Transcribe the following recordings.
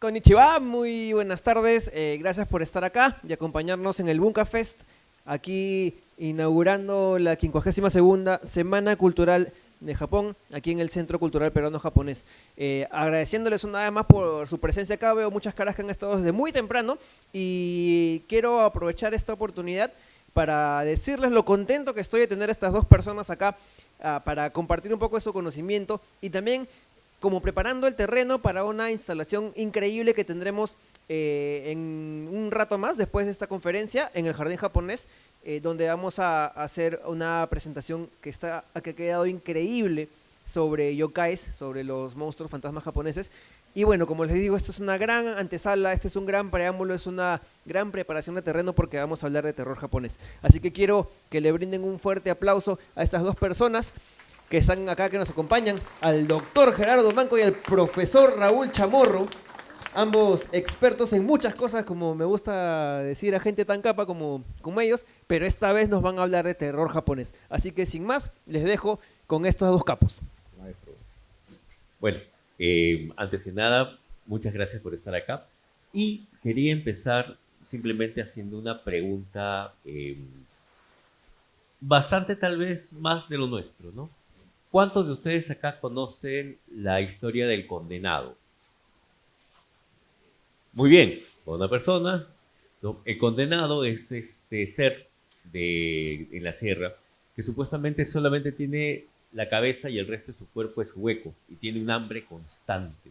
Konnichiwa, muy buenas tardes. Gracias por estar acá y acompañarnos en el Bunka Fest, aquí inaugurando la 52ª Semana Cultural de Japón, aquí en el Centro Cultural Peruano-Japonés. Agradeciéndoles una vez más por su presencia acá, veo muchas caras que han estado desde muy temprano y quiero aprovechar esta oportunidad para decirles lo contento que estoy de tener a estas dos personas acá, para compartir un poco de su conocimiento y también como preparando el terreno para una instalación increíble que tendremos en un rato más después de esta conferencia en el Jardín Japonés, donde vamos a hacer una presentación que ha quedado increíble sobre yokais, sobre los monstruos fantasmas japoneses. Y bueno, como les digo, esta es una gran antesala, este es un gran preámbulo, es una gran preparación de terreno porque vamos a hablar de terror japonés. Así que quiero que le brinden un fuerte aplauso a estas dos personas que están acá, que nos acompañan, al doctor Gerardo Manco y al profesor Raúl Chamorro, ambos expertos en muchas cosas, como me gusta decir a gente tan capa como ellos, pero esta vez nos van a hablar de terror japonés. Así que sin más, les dejo con estos dos capos. Maestro. Bueno, antes que nada, muchas gracias por estar acá. Y quería empezar simplemente haciendo una pregunta bastante tal vez más de lo nuestro, ¿no? ¿Cuántos de ustedes acá conocen la historia del condenado? Muy bien, una persona, ¿no? El condenado es este ser en la sierra que supuestamente solamente tiene la cabeza y el resto de su cuerpo es hueco y tiene un hambre constante,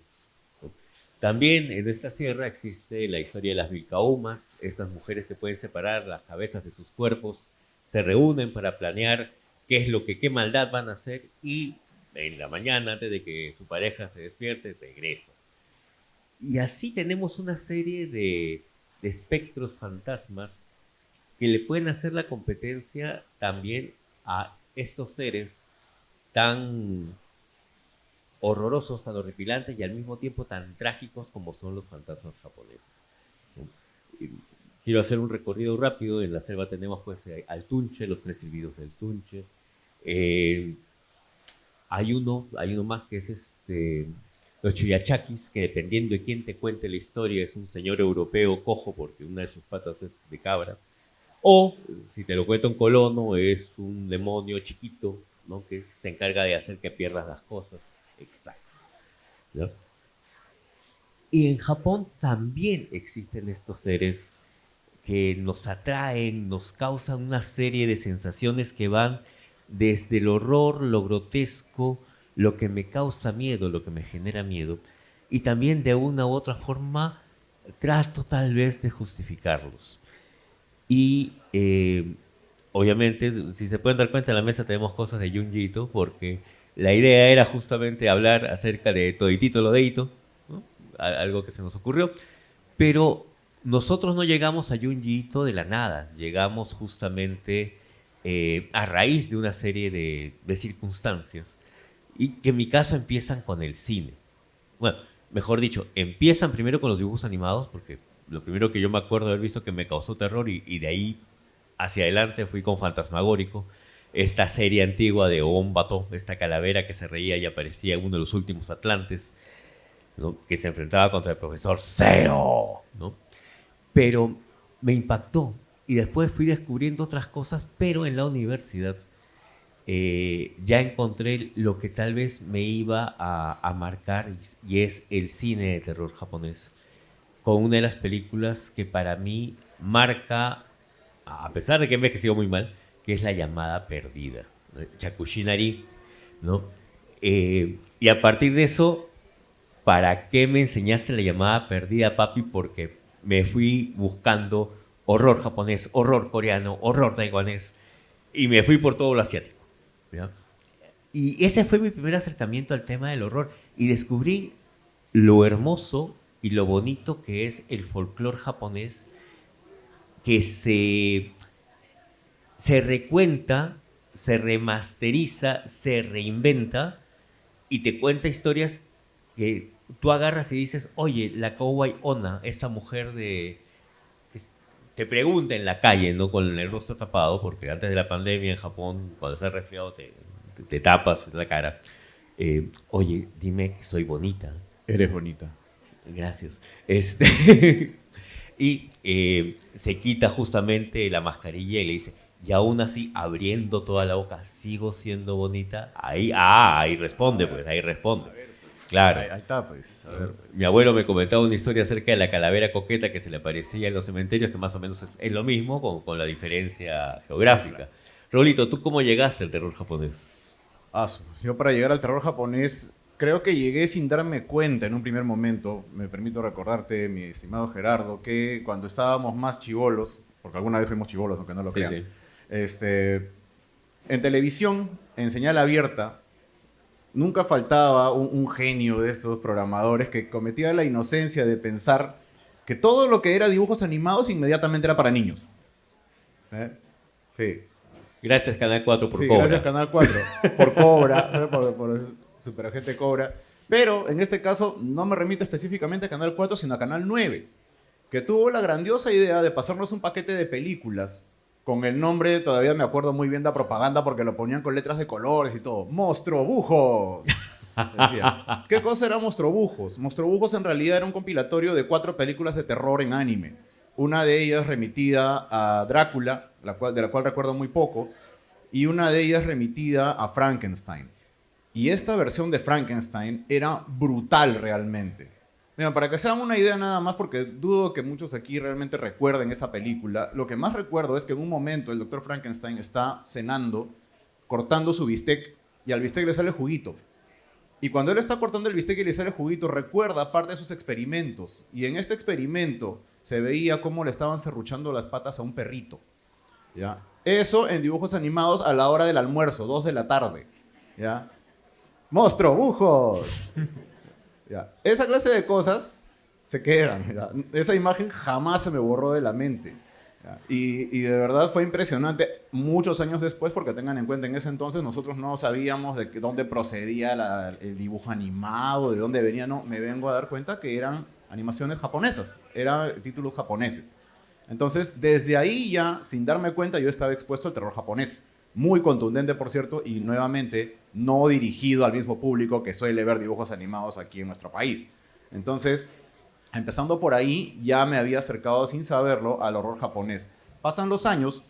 ¿no? También en esta sierra existe la historia de las Vilcaumas, estas mujeres que pueden separar las cabezas de sus cuerpos, se reúnen para planear qué maldad van a hacer y en la mañana, antes de que su pareja se despierte, regresa. Y así tenemos una serie de espectros fantasmas que le pueden hacer la competencia también a estos seres tan horrorosos, tan horripilantes y al mismo tiempo tan trágicos como son los fantasmas japoneses. Quiero hacer un recorrido rápido. En la selva tenemos pues al Tunche, los tres silbidos del Tunche. Hay uno más que es los Chuyachakis, que dependiendo de quién te cuente la historia es un señor europeo cojo porque una de sus patas es de cabra. O, si te lo cuento en colono, es un demonio chiquito, ¿no? Que se encarga de hacer que pierdas las cosas. Exacto, ¿no? Y en Japón también existen estos seres que nos atraen, nos causan una serie de sensaciones que van desde el horror, lo grotesco, lo que me causa miedo, lo que me genera miedo, y también de una u otra forma trato tal vez de justificarlos. Y obviamente, si se pueden dar cuenta, en la mesa tenemos cosas de Junji Ito, porque la idea era justamente hablar acerca de toditito lo de Ito, ¿no? Algo que se nos ocurrió, pero nosotros no llegamos a Junji Ito de la nada, llegamos justamente a raíz de una serie de circunstancias, y que en mi caso empiezan con el cine. Bueno, mejor dicho, empiezan primero con los dibujos animados, porque lo primero que yo me acuerdo de haber visto que me causó terror, y de ahí hacia adelante fui con Fantasmagórico, esta serie antigua de Ombato, esta calavera que se reía y aparecía en uno de los últimos Atlantes, ¿no? Que se enfrentaba contra el profesor Zero, ¿no? Pero me impactó y después fui descubriendo otras cosas, pero en la universidad ya encontré lo que tal vez me iba a marcar, y es el cine de terror japonés, con una de las películas que para mí marca, a pesar de que he envejecido muy mal, que es La llamada perdida, ¿no? Chakushinari, ¿no? Y a partir de eso, ¿para qué me enseñaste La llamada perdida, papi? Porque me fui buscando horror japonés, horror coreano, horror taiwanés, y me fui por todo lo asiático, ¿ya? Y ese fue mi primer acercamiento al tema del horror, y descubrí lo hermoso y lo bonito que es el folclore japonés, que se recuenta, se remasteriza, se reinventa y te cuenta historias que tú agarras y dices, oye, la Kowai Onna, esta mujer que te pregunta en la calle, ¿no? Con el rostro tapado, porque antes de la pandemia en Japón, cuando estás resfriado, te tapas la cara. Oye, dime que soy bonita. Eres bonita. Gracias. Y se quita justamente la mascarilla y le dice, y aún así, abriendo toda la boca, ¿sigo siendo bonita? Ahí responde, pues, ahí responde. Claro. Ahí está, pues. A ver, pues. Mi abuelo me comentaba una historia acerca de la calavera coqueta que se le aparecía en los cementerios, que más o menos es lo mismo, con la diferencia geográfica. Rolito, ¿tú cómo llegaste al terror japonés? Yo para llegar al terror japonés, creo que llegué sin darme cuenta en un primer momento. Me permito recordarte, mi estimado Gerardo, que cuando estábamos más chibolos, porque alguna vez fuimos chibolos, aunque no lo crean, Sí. En televisión, en señal abierta, nunca faltaba un genio de estos programadores que cometía la inocencia de pensar que todo lo que era dibujos animados inmediatamente era para niños. ¿Eh? Sí. Gracias, Canal 4, por Sí, Cobra. gracias Canal 4, por Cobra, por Superagente Cobra. Pero en este caso no me remito específicamente a Canal 4, sino a Canal 9, que tuvo la grandiosa idea de pasarnos un paquete de películas con el nombre, todavía me acuerdo muy bien de la propaganda porque lo ponían con letras de colores y todo. ¡Monstrobujos! Decía, ¿qué cosa era Monstrobujos? Monstrobujos en realidad era un compilatorio de 4 películas de terror en anime. Una de ellas remitida a Drácula, de la cual recuerdo muy poco, y una de ellas remitida a Frankenstein. Y esta versión de Frankenstein era brutal realmente. Mira, para que se hagan una idea nada más, porque dudo que muchos aquí realmente recuerden esa película, lo que más recuerdo es que en un momento el doctor Frankenstein está cenando, cortando su bistec, y al bistec le sale juguito. Y cuando él está cortando el bistec y le sale juguito, recuerda parte de sus experimentos. Y en este experimento se veía cómo le estaban serruchando las patas a un perrito. ¿Ya? Eso en dibujos animados a la hora del almuerzo, 2 de la tarde. ¿Ya? ¡Monstrobujos! ¿Ya? Esa clase de cosas se quedan. ¿Ya? Esa imagen jamás se me borró de la mente. ¿Ya? Y de verdad fue impresionante muchos años después, porque tengan en cuenta, en ese entonces nosotros no sabíamos de dónde procedía el dibujo animado, de dónde venía. No, me vengo a dar cuenta que eran animaciones japonesas, eran títulos japoneses. Entonces, desde ahí ya, sin darme cuenta, yo estaba expuesto al terror japonés. Muy contundente, por cierto, y nuevamente no dirigido al mismo público que suele ver dibujos animados aquí en nuestro país. Entonces, empezando por ahí, ya me había acercado sin saberlo al horror japonés. Pasan los años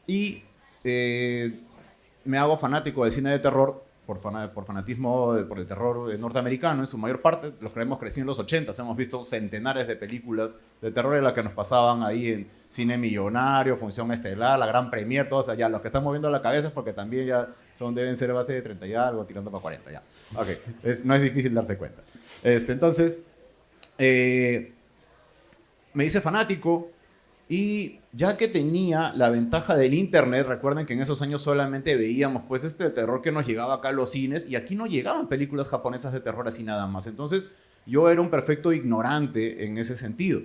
y me hago fanático del cine de terror por fanatismo por el terror norteamericano en su mayor parte. Los que hemos crecido en los 80, hemos visto centenares de películas de terror en las que nos pasaban ahí en Cine Millonario, Función Estelar, La Gran Premier, todos allá. Los que están moviendo la cabeza es porque también ya deben ser base de 30 y algo, tirando para 40 ya. Ok, no es difícil darse cuenta. Entonces, me hice fanático. Y ya que tenía la ventaja del internet, recuerden que en esos años solamente veíamos pues el terror que nos llegaba acá a los cines, y aquí no llegaban películas japonesas de terror así nada más. Entonces yo era un perfecto ignorante en ese sentido.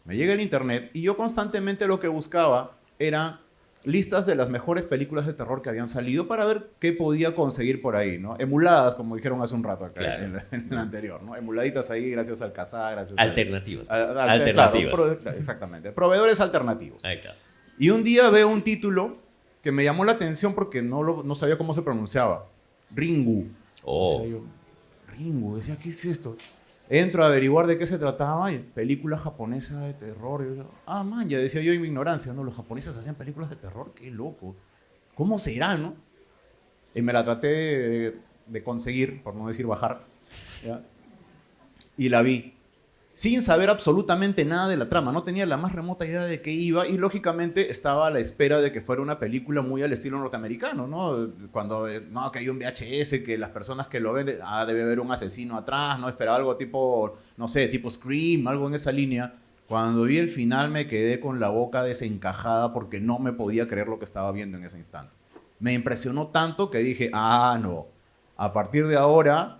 Me llega el internet y yo constantemente lo que buscaba era listas de las mejores películas de terror que habían salido para ver qué podía conseguir por ahí, ¿no? Emuladas, como dijeron hace un rato acá, claro, en el anterior, ¿no? Emuladitas ahí gracias al Kazaa, gracias Alternativas. Alternativas. Claro, exactamente. Proveedores alternativos. Ahí está. Y un día veo un título que me llamó la atención porque no sabía cómo se pronunciaba. Ringu. Oh. Decía yo, Ringu, decía, ¿qué es esto? Entro a averiguar de qué se trataba, y película japonesa de terror. Y yo, man, ya decía yo en mi ignorancia, ¿no? Los japoneses hacían películas de terror, qué loco. ¿Cómo será, no? Y me la traté de conseguir, por no decir bajar, ¿ya? Y la vi, sin saber absolutamente nada de la trama. No tenía la más remota idea de qué iba, y lógicamente estaba a la espera de que fuera una película muy al estilo norteamericano, ¿no? Cuando, no, que hay un VHS, que las personas que lo ven, debe haber un asesino atrás, ¿no? Esperaba algo tipo, no sé, tipo Scream, algo en esa línea. Cuando vi el final me quedé con la boca desencajada porque no me podía creer lo que estaba viendo en ese instante. Me impresionó tanto que dije, no, a partir de ahora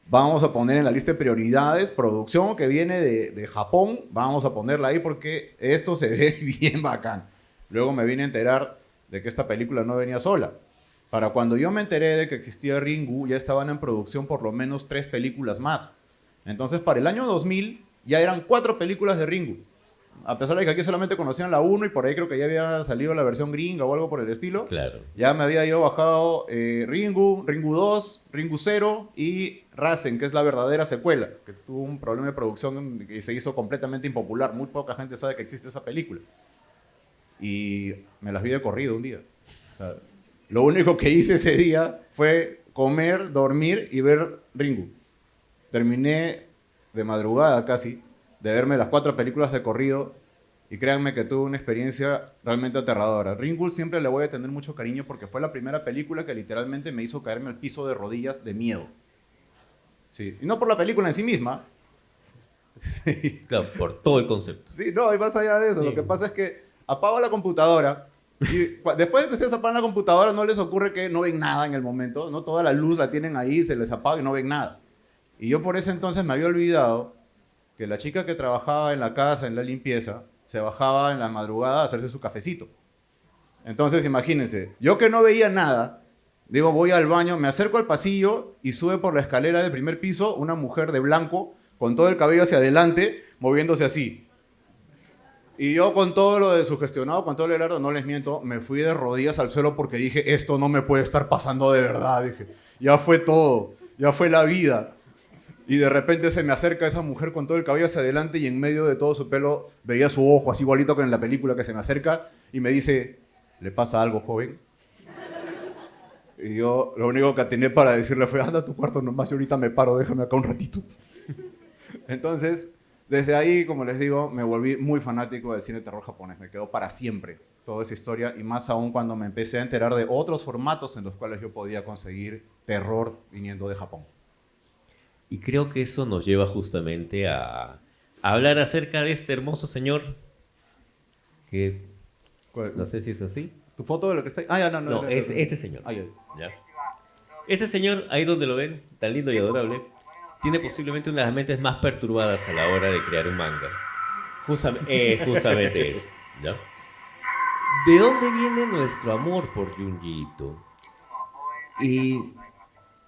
vamos a poner en la lista de prioridades producción que viene de Japón, vamos a ponerla ahí porque esto se ve bien bacán. Luego me vine a enterar de que esta película no venía sola. Para cuando yo me enteré de que existía Ringu, ya estaban en producción por lo menos 3 películas más. Entonces, para el año 2000 ya eran 4 películas de Ringu. A pesar de que aquí solamente conocían la 1 y por ahí creo que ya había salido la versión gringa o algo por el estilo. Claro. Ya me había yo bajado Ringu, Ringu 2, Ringu 0 y Rasen, que es la verdadera secuela, que tuvo un problema de producción y se hizo completamente impopular. Muy poca gente sabe que existe esa película. Y me las vi de corrido un día. O sea, lo único que hice ese día fue comer, dormir y ver Ringu. Terminé de madrugada casi de verme las 4 películas de corrido y créanme que tuve una experiencia realmente aterradora. Ringu siempre le voy a tener mucho cariño porque fue la primera película que literalmente me hizo caerme al piso de rodillas de miedo. Sí, y no por la película en sí misma. Claro, por todo el concepto. Sí, no, y más allá de eso, Sí. lo que pasa es que apago la computadora y después de que ustedes apagan la computadora no les ocurre que no ven nada en el momento, no toda la luz la tienen ahí, se les apaga y no ven nada. Y yo por ese entonces me había olvidado que la chica que trabajaba en la casa, en la limpieza, se bajaba en la madrugada a hacerse su cafecito. Entonces imagínense, yo que no veía nada, digo voy al baño, me acerco al pasillo y sube por la escalera del primer piso una mujer de blanco con todo el cabello hacia adelante, moviéndose así. Y yo con todo lo de sugestionado, con todo el helado, no les miento, me fui de rodillas al suelo porque dije, esto no me puede estar pasando de verdad. Dije, ya fue todo, ya fue la vida. Y de repente se me acerca esa mujer con todo el cabello hacia adelante y en medio de todo su pelo veía su ojo, así igualito que en la película, que se me acerca y me dice, ¿le pasa algo, joven? Y yo lo único que atiné para decirle fue, anda a tu cuarto nomás, yo ahorita me paro, déjame acá un ratito. Entonces, desde ahí, como les digo, me volví muy fanático del cine de terror japonés. Me quedó para siempre toda esa historia y más aún cuando me empecé a enterar de otros formatos en los cuales yo podía conseguir terror viniendo de Japón. Y creo que eso nos lleva justamente a hablar acerca de este hermoso señor que no sé si es así. ¿Tu foto de lo que está ahí? Ah, ya, No, es este señor. Ah, ya. ¿Ya? Este señor, ahí donde lo ven, tan lindo y adorable, tiene posiblemente una de las mentes más perturbadas a la hora de crear un manga. Justamente es. ¿Ya? ¿De dónde viene nuestro amor por Junji Ito? Y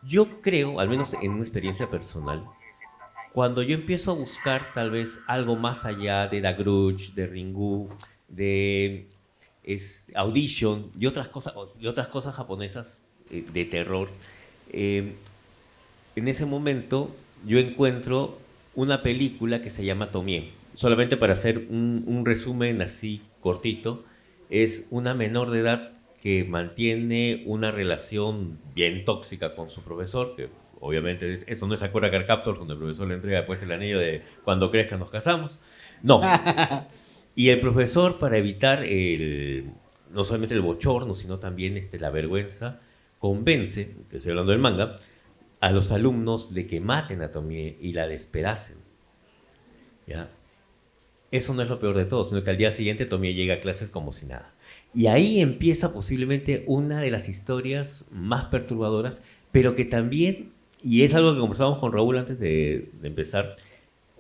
yo creo, al menos en una experiencia personal, cuando yo empiezo a buscar tal vez algo más allá de Da Grudge, de Ringu, de Audition y otras cosas japonesas de terror, en ese momento yo encuentro una película que se llama Tomie. Solamente para hacer un resumen así cortito, es una menor de edad que mantiene una relación bien tóxica con su profesor, que obviamente esto no es Sakura Card Captors, donde el profesor le entrega después el anillo de cuando crezca nos casamos. No. Y el profesor, para evitar no solamente el bochorno, sino también la vergüenza, convence, que estoy hablando del manga, a los alumnos de que maten a Tomie y la despedacen. ¿Ya? Eso no es lo peor de todo, sino que al día siguiente Tomie llega a clases como si nada. Y ahí empieza posiblemente una de las historias más perturbadoras, pero que también, y es algo que conversamos con Raúl antes de empezar,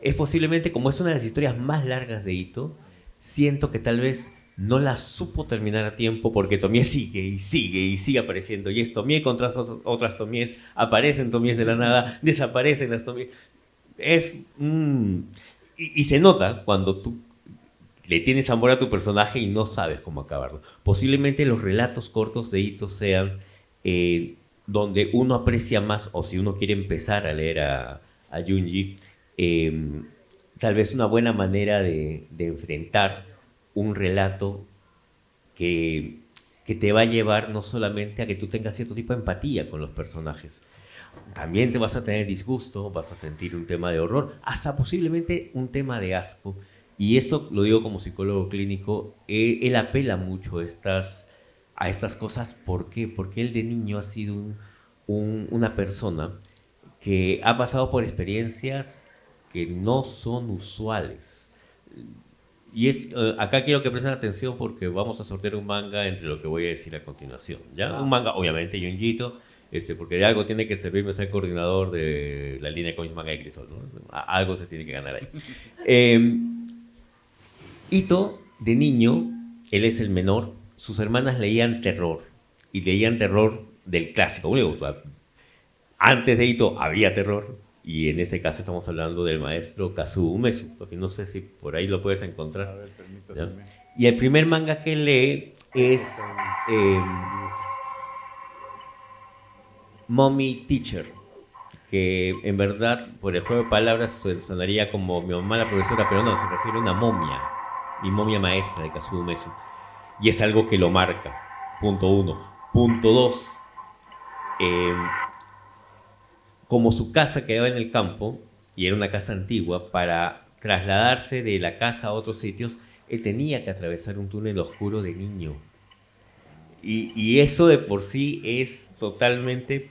es posiblemente, como es una de las historias más largas de Ito, siento que tal vez no la supo terminar a tiempo porque Tomie sigue y sigue y sigue apareciendo. Y es Tomie contra otras Tomies, aparecen Tomies de la nada, desaparecen las Tomies. Y se nota cuando tú le tienes amor a tu personaje y no sabes cómo acabarlo. Posiblemente los relatos cortos de Ito sean donde uno aprecia más, o si uno quiere empezar a leer a Junji, tal vez una buena manera de enfrentar un relato que te va a llevar no solamente a que tú tengas cierto tipo de empatía con los personajes, también te vas a tener disgusto, vas a sentir un tema de horror, hasta posiblemente un tema de asco. Y esto lo digo como psicólogo clínico, él apela mucho a estas cosas. ¿Por qué? Porque él de niño ha sido una persona que ha pasado por experiencias que no son usuales. Y acá quiero que presten atención porque vamos a sortear un manga entre lo que voy a decir a continuación. ¿Ya? Un manga, obviamente, Junji Ito, porque de algo tiene que servirme ser coordinador de la línea de cómics manga de Crisol, ¿no? Algo se tiene que ganar ahí. Ito, de niño, él es el menor, sus hermanas leían terror, y leían terror del clásico. Antes de Ito había terror, Y en este caso estamos hablando del maestro Kazuo Umezu, porque no sé si por ahí lo puedes encontrar. A ver, permítaseme. Y el primer manga que lee es Mommy Teacher, que en verdad por el juego de palabras sonaría como mi mamá la profesora, pero no, se refiere a una momia, mi momia maestra de Kazuo Umezu. Y es algo que lo marca, punto 1. Punto 2, como su casa quedaba en el campo, y era una casa antigua, para trasladarse de la casa a otros sitios, él tenía que atravesar un túnel oscuro de niño. Y eso de por sí es totalmente...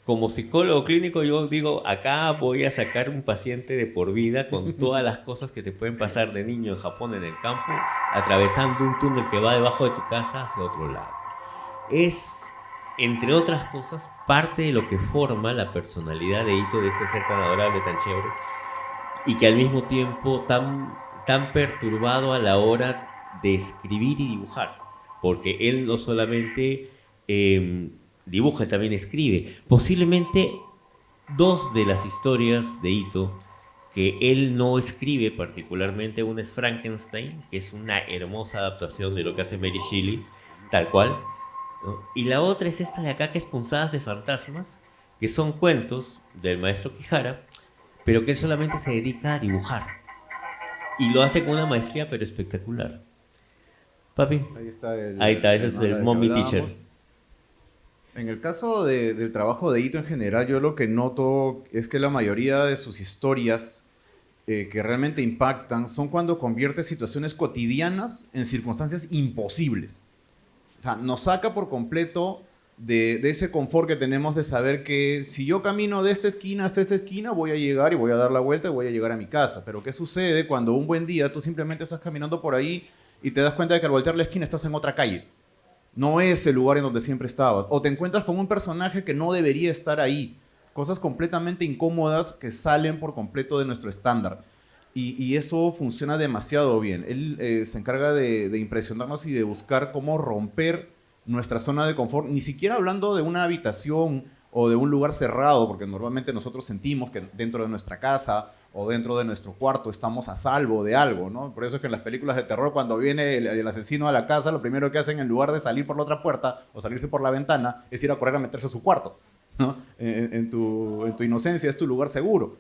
Como psicólogo clínico yo digo, acá voy a sacar un paciente de por vida con todas las cosas que te pueden pasar de niño en Japón, en el campo, atravesando un túnel que va debajo de tu casa hacia otro lado. Es, entre otras cosas, parte de lo que forma la personalidad de Ito, de este ser tan adorable, tan chévere, y que al mismo tiempo tan perturbado a la hora de escribir y dibujar, porque él no solamente dibuja, también escribe. Posiblemente dos de las historias de Ito que él no escribe particularmente, una es Frankenstein, que es una hermosa adaptación de lo que hace Mary Shelley, tal cual, ¿no? Y la otra es esta de acá, que es Punzadas de Fantasmas, que son cuentos del maestro Quijara, pero que él solamente se dedica a dibujar. Y lo hace con una maestría, pero espectacular. Papi. Ahí está, ese es el Mommy Teacher. En el caso del trabajo de Ito en general, yo lo que noto es que la mayoría de sus historias que realmente impactan son cuando convierte situaciones cotidianas en circunstancias imposibles. O sea, nos saca por completo de ese confort que tenemos de saber que si yo camino de esta esquina hasta esta esquina, voy a llegar y voy a dar la vuelta y voy a llegar a mi casa. Pero ¿qué sucede cuando un buen día tú simplemente estás caminando por ahí y te das cuenta de que al voltear la esquina estás en otra calle? No es el lugar en donde siempre estabas. O te encuentras con un personaje que no debería estar ahí. Cosas completamente incómodas que salen por completo de nuestro estándar. Y eso funciona demasiado bien. Él se encarga de impresionarnos y de buscar cómo romper nuestra zona de confort. Ni siquiera hablando de una habitación o de un lugar cerrado, porque normalmente nosotros sentimos que dentro de nuestra casa o dentro de nuestro cuarto estamos a salvo de algo, ¿no? Por eso es que en las películas de terror, cuando viene el asesino a la casa, lo primero que hacen, en lugar de salir por la otra puerta o salirse por la ventana, es ir a correr a meterse a su cuarto, ¿no? En tu inocencia es tu lugar seguro.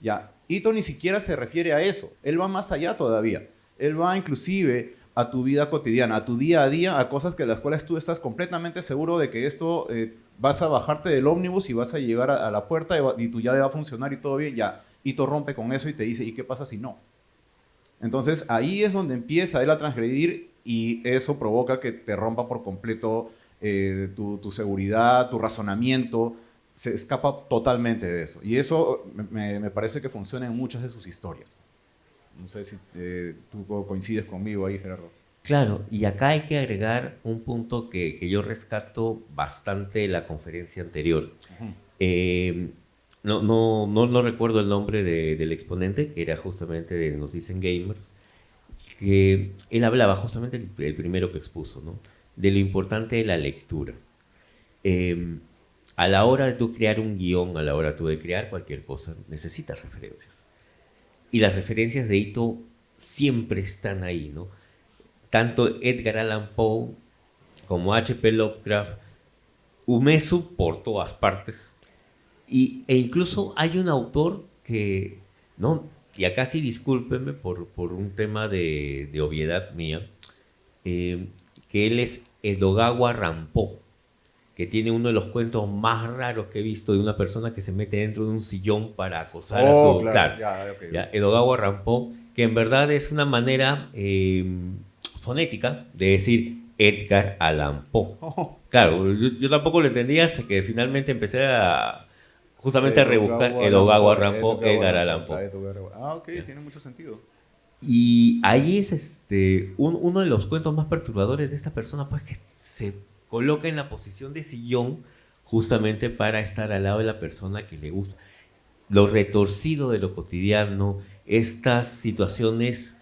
Ya, Ito ni siquiera se refiere a eso. Él va más allá todavía. Él va inclusive a tu vida cotidiana, a tu día a día, a cosas que las cuales tú estás completamente seguro de que esto vas a bajarte del ómnibus y vas a llegar a la puerta y tu llave va a funcionar y todo bien. Ya, Ito rompe con eso y te dice, ¿y qué pasa si no? Entonces ahí es donde empieza él a transgredir y eso provoca que te rompa por completo tu seguridad, tu razonamiento. Se escapa totalmente de eso. Y eso me parece que funciona en muchas de sus historias. No sé si tú coincides conmigo ahí, Gerardo. Claro, y acá hay que agregar un punto que yo rescato bastante de la conferencia anterior. No recuerdo el nombre del exponente, que era justamente de Nos Dicen Gamers, que él hablaba justamente, el primero que expuso, ¿no?, de lo importante de la lectura. A la hora de tú crear un guión, a la hora tú de crear cualquier cosa, necesitas referencias. Y las referencias de Ito siempre están ahí, ¿no? Tanto Edgar Allan Poe como H.P. Lovecraft, Umezu por todas partes. E incluso hay un autor que, ¿no?, y acá sí discúlpenme por un tema de obviedad mía, que él es Edogawa Rampo, que tiene uno de los cuentos más raros que he visto, de una persona que se mete dentro de un sillón para acosar a su... Claro, ya, Edogawa Rampo, que en verdad es una manera fonética de decir Edgar Allan Poe. Claro, yo tampoco lo entendía hasta que finalmente empecé a justamente a rebuscar Edogawa Rampo, Edgar Allan Poe. Ah, ok, tiene mucho sentido. Y ahí es uno de los cuentos más perturbadores de esta persona, pues, que se coloca en la posición de sillón justamente para estar al lado de la persona que le gusta. Lo retorcido de lo cotidiano, estas situaciones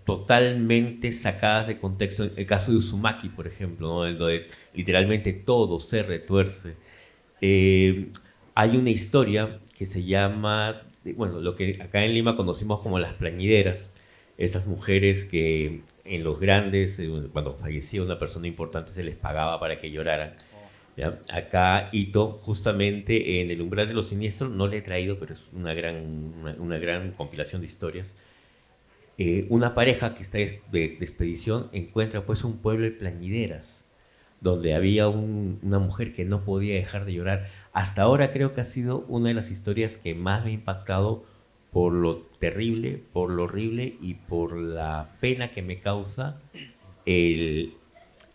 totalmente sacadas de contexto. El caso de Uzumaki, por ejemplo, ¿no?, donde literalmente todo se retuerce. hay una historia que se llama, bueno, lo que acá en Lima conocimos como las plañideras, estas mujeres que en los grandes, cuando fallecía una persona importante, se les pagaba para que lloraran. ¿Ya? Acá Ito, justamente en El umbral de los siniestros, no le he traído, pero es una gran compilación de historias. Una pareja que está de expedición encuentra pues un pueblo de plañideras, donde había una mujer que no podía dejar de llorar. Hasta ahora creo que ha sido una de las historias que más me ha impactado por lo terrible, por lo horrible y por la pena que me causa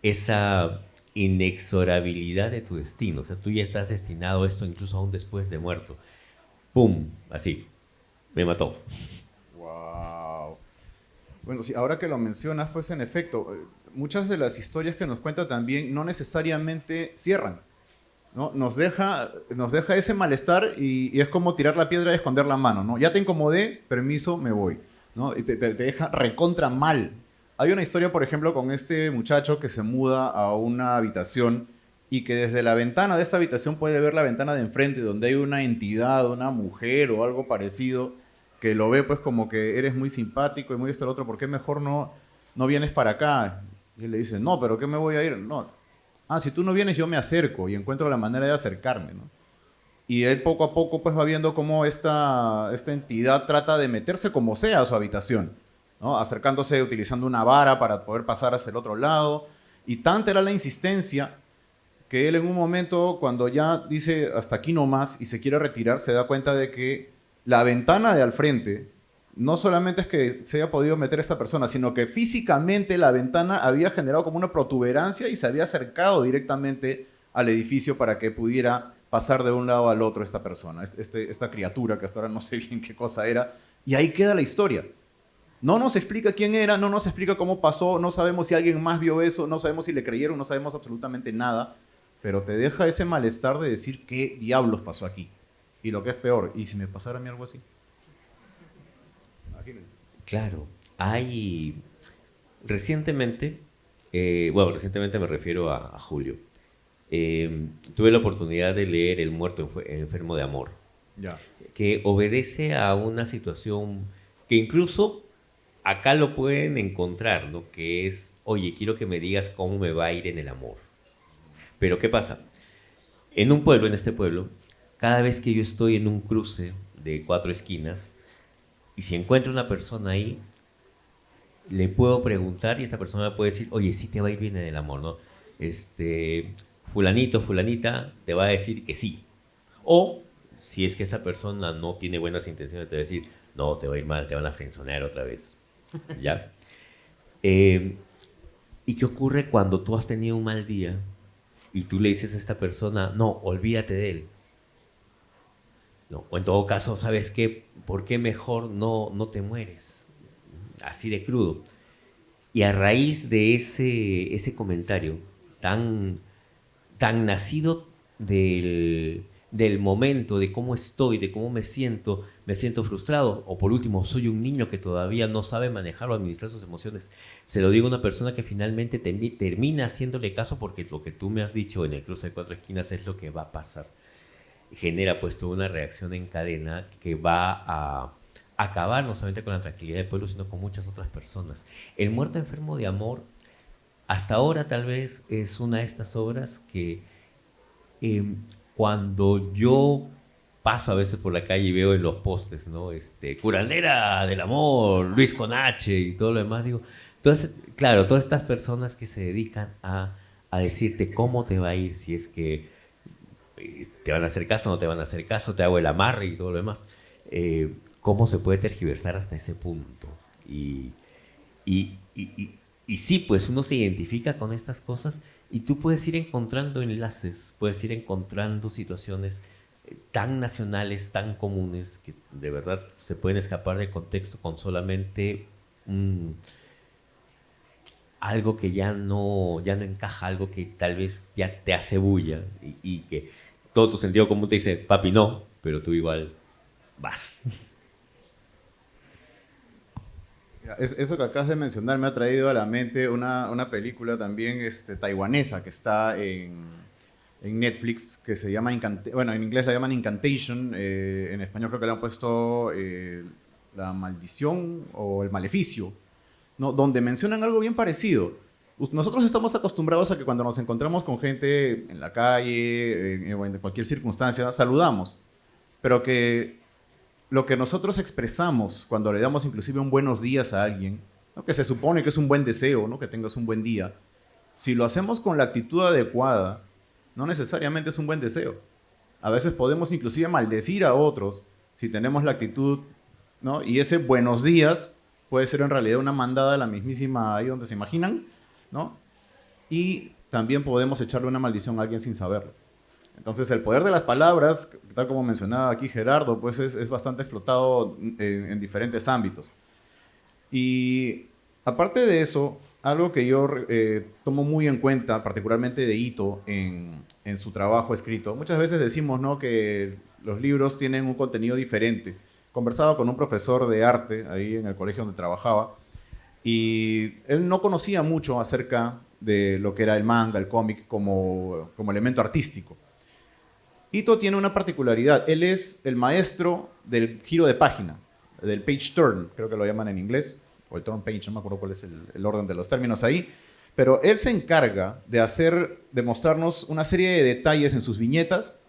esa inexorabilidad de tu destino. O sea, tú ya estás destinado a esto incluso aún después de muerto. ¡Pum! Así. Me mató. Wow. Bueno, sí, ahora que lo mencionas, pues en efecto, muchas de las historias que nos cuenta también no necesariamente cierran, ¿no? Nos deja ese malestar y es como tirar la piedra y esconder la mano, ¿no? Ya te incomodé, permiso, me voy, ¿no? Y te deja recontra mal. Hay una historia, por ejemplo, con este muchacho que se muda a una habitación y que desde la ventana de esta habitación puede ver la ventana de enfrente, donde hay una entidad, una mujer o algo parecido, que lo ve pues como que eres muy simpático y muy esto y lo otro, ¿por qué mejor no vienes para acá? Y él le dice, no, pero ¿qué me voy a ir? No. Ah, si tú no vienes, yo me acerco y encuentro la manera de acercarme, ¿no? Y él poco a poco pues va viendo cómo esta entidad trata de meterse como sea a su habitación, ¿no? Acercándose utilizando una vara para poder pasar hacia el otro lado. Y tanta era la insistencia que él en un momento, cuando ya dice hasta aquí nomás y se quiere retirar, se da cuenta de que la ventana de al frente no solamente es que se haya podido meter esta persona, sino que físicamente la ventana había generado como una protuberancia y se había acercado directamente al edificio para que pudiera pasar de un lado al otro esta persona, esta criatura que hasta ahora no sé bien qué cosa era. Y ahí queda la historia. No nos explica quién era, no nos explica cómo pasó, no sabemos si alguien más vio eso, no sabemos si le creyeron, no sabemos absolutamente nada, pero te deja ese malestar de decir qué diablos pasó aquí. Y lo que es peor, ¿y si me pasara a mí algo así? Imagínense. Claro, hay recientemente, bueno, recientemente me refiero a julio, tuve la oportunidad de leer El muerto enfermo de amor, Ya. que obedece a una situación que incluso acá lo pueden encontrar, ¿no? Que es, oye, quiero que me digas cómo me va a ir en el amor. Pero ¿qué pasa? En un pueblo, en este pueblo, cada vez que yo estoy en un cruce de 4 esquinas, y si encuentro una persona ahí, le puedo preguntar y esta persona me puede decir, oye, sí te va a ir bien en el amor, ¿no? Fulanito, fulanita, te va a decir que sí. O, si es que esta persona no tiene buenas intenciones, te va a decir, no, te va a ir mal, te van a frenzonear otra vez. ¿Ya? ¿Y qué ocurre cuando tú has tenido un mal día y tú le dices a esta persona, no, olvídate de él? No, o en todo caso, ¿sabes qué? ¿Por qué mejor no te mueres? Así de crudo. Y a raíz de ese comentario tan nacido del momento, de cómo estoy, de cómo me siento frustrado, o por último, soy un niño que todavía no sabe manejar o administrar sus emociones, se lo digo a una persona que finalmente termina haciéndole caso porque lo que tú me has dicho en el cruce de 4 esquinas es lo que va a pasar. Genera pues toda una reacción en cadena que va a acabar no solamente con la tranquilidad del pueblo, sino con muchas otras personas. El muerto enfermo de amor, hasta ahora tal vez es una de estas obras que cuando yo paso a veces por la calle y veo en los postes, ¿no? Curandera del amor, Luis con H y todo lo demás, digo, entonces, claro, todas estas personas que se dedican a decirte cómo te va a ir, si es que te van a hacer caso, no te van a hacer caso, te hago el amarre y todo lo demás, cómo se puede tergiversar hasta ese punto. Y sí, pues uno se identifica con estas cosas y tú puedes ir encontrando enlaces, puedes ir encontrando situaciones tan nacionales, tan comunes, que de verdad se pueden escapar del contexto con solamente algo que ya no encaja, algo que tal vez ya te hace bulla y que todo tu sentido común te dice, papi, no, pero tú igual vas. Eso que acabas de mencionar me ha traído a la mente una película también taiwanesa que está en Netflix que se llama, bueno, en inglés la llaman Incantation, en español creo que le han puesto La Maldición o El Maleficio, ¿no? Donde mencionan algo bien parecido. Nosotros estamos acostumbrados a que cuando nos encontramos con gente en la calle o en cualquier circunstancia, saludamos, pero que lo que nosotros expresamos cuando le damos inclusive un buenos días a alguien, ¿no? Que se supone que es un buen deseo, ¿no? Que tengas un buen día, si lo hacemos con la actitud adecuada, no necesariamente es un buen deseo. A veces podemos inclusive maldecir a otros si tenemos la actitud, ¿no? Y ese buenos días puede ser en realidad una mandada de la mismísima ahí donde se imaginan, ¿no? Y también podemos echarle una maldición a alguien sin saberlo. Entonces el poder de las palabras, tal como mencionaba aquí Gerardo, pues es bastante explotado en diferentes ámbitos. Y aparte de eso, algo que yo tomo muy en cuenta, particularmente de Ito en su trabajo escrito, muchas veces decimos, ¿no?, que los libros tienen un contenido diferente. Conversaba con un profesor de arte ahí en el colegio donde trabajaba y él no conocía mucho acerca de lo que era el manga, el cómic como elemento artístico. Ito tiene una particularidad, él es el maestro del giro de página, del page turn, creo que lo llaman en inglés, o el turn page, no me acuerdo cuál es el orden de los términos ahí, pero él se encarga de mostrarnos una serie de detalles en sus viñetas